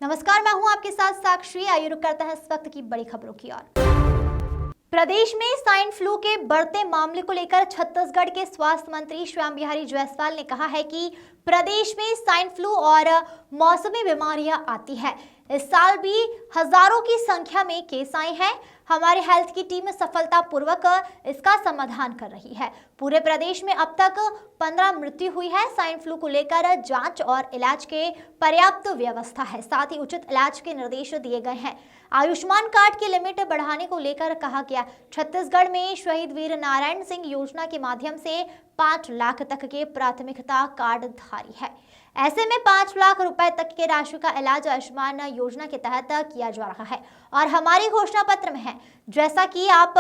नमस्कार, मैं हूं आपके साथ साक्षी। आइए रुक करते हैं इस वक्त की बड़ी खबरों की ओर। प्रदेश में स्वाइन फ्लू के बढ़ते मामले को लेकर छत्तीसगढ़ के स्वास्थ्य मंत्री श्याम बिहारी जायसवाल ने कहा है कि प्रदेश में स्वाइन फ्लू और मौसमी बीमारियां आती है। इस साल भी हजारों की संख्या में केस आए हैं। हमारे हेल्थ की टीम सफलतापूर्वक इसका समाधान कर रही है। पूरे प्रदेश में अब तक 15 मृत्यु हुई है। स्वाइन फ्लू को लेकर जांच और इलाज के पर्याप्त व्यवस्था है, साथ ही उचित इलाज के निर्देश दिए गए हैं। आयुष्मान कार्ड की लिमिट बढ़ाने को लेकर कहा गया। छत्तीसगढ़ में शहीद वीर नारायण सिंह योजना के माध्यम से 5 लाख तक के प्राथमिकता कार्ड धारी है। ऐसे में 5 लाख रुपए तक के राशि का इलाज आयुष्मान योजना के तहत किया जा रहा है और हमारे घोषणा पत्र में है। जैसा कि आप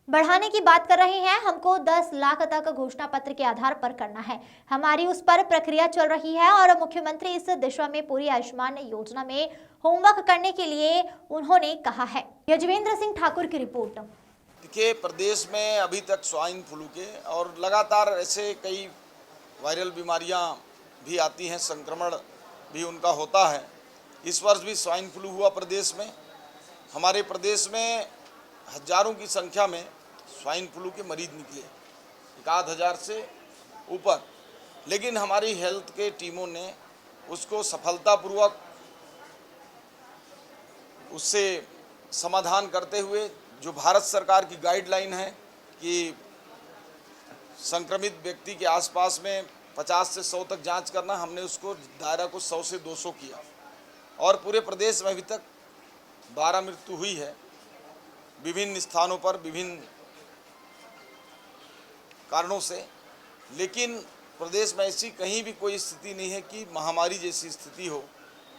बढ़ाने की बात कर रहे हैं, हमको 10 लाख तक घोषणा पत्र के आधार पर करना है। हमारी उस पर प्रक्रिया चल रही है और मुख्यमंत्री इस दिशा में पूरी आयुष्मान योजना में होमवर्क करने के लिए उन्होंने कहा है। यजवेंद्र सिंह ठाकुर की रिपोर्ट। देखिए, प्रदेश में अभी तक स्वाइन फ्लू के और लगातार ऐसे कई वायरल बीमारियां भी आती हैं, संक्रमण भी उनका होता है। इस वर्ष भी स्वाइन फ्लू हुआ प्रदेश में। हमारे प्रदेश में हजारों की संख्या में स्वाइन फ्लू के मरीज निकले, 1,000 से ऊपर। लेकिन हमारी हेल्थ के टीमों ने उसको सफलतापूर्वक उससे समाधान करते हुए, जो भारत सरकार की गाइडलाइन है कि संक्रमित व्यक्ति के आसपास में 50 से 100 तक जांच करना, हमने उसको दायरा को 100 से 200 किया और पूरे प्रदेश में अभी तक 12 मृत्यु हुई है। विभिन्न स्थानों पर विभिन्न कारणों से। लेकिन प्रदेश में ऐसी कहीं भी कोई स्थिति नहीं है कि महामारी जैसी स्थिति हो,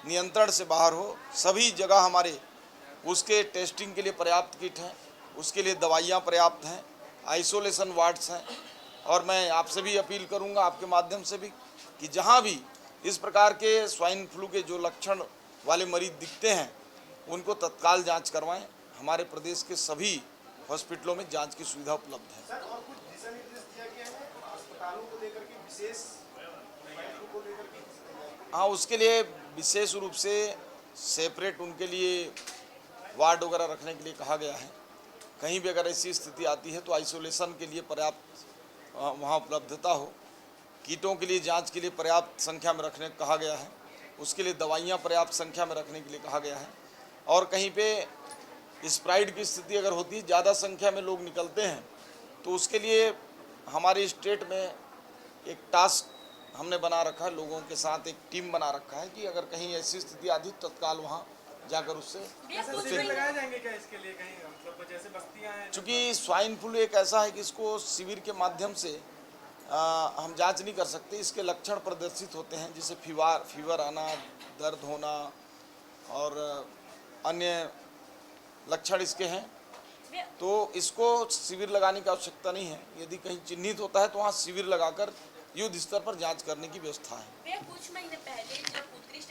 नियंत्रण से बाहर हो। सभी जगह हमारे उसके टेस्टिंग के लिए पर्याप्त किट हैं, उसके लिए दवाइयाँ पर्याप्त हैं, आइसोलेशन वार्ड्स हैं। और मैं आपसे भी अपील करूंगा, आपके माध्यम से भी, कि जहां भी इस प्रकार के स्वाइन फ्लू के जो लक्षण वाले मरीज दिखते हैं उनको तत्काल जांच करवाएं। हमारे प्रदेश के सभी हॉस्पिटलों में जांच की सुविधा उपलब्ध है। सर, और कुछ दिशा निर्देश दिया गया है अस्पतालों को लेकर के, विशेष स्वाइन फ्लू को लेकर के? हाँ, उसके लिए विशेष रूप से सेपरेट उनके लिए वार्ड वगैरह रखने के लिए कहा गया है। कहीं भी अगर ऐसी स्थिति आती है तो आइसोलेशन के लिए पर्याप्त वहाँ उपलब्धता हो। कीटों के लिए जांच के लिए पर्याप्त संख्या में रखने को कहा गया है। उसके लिए दवाइयाँ पर्याप्त संख्या में रखने के लिए कहा गया है। और कहीं पे स्प्राइड की स्थिति अगर होती है, ज़्यादा संख्या में लोग निकलते हैं, तो उसके लिए हमारे स्टेट में एक टास्क हमने बना रखा है, लोगों के साथ एक टीम बना रखा है कि अगर कहीं ऐसी स्थिति आती तो तत्काल वहाँ जाकर उससे लगाए जाएंगे क्या इसके लिए कहीं, मतलब जैसे बस्तियां हैं? चूँकि स्वाइन फ्लू एक ऐसा है कि इसको शिविर के माध्यम से हम जांच नहीं कर सकते। इसके लक्षण प्रदर्शित होते हैं, जैसे फीवर आना, दर्द होना और अन्य लक्षण इसके हैं। तो इसको शिविर लगाने की आवश्यकता नहीं है। यदि कहीं चिन्हित होता है तो वहाँ शिविर लगाकर युद्ध स्तर पर जांच करने की व्यवस्था है। कुछ महीने पहले जब उत्कृष्ट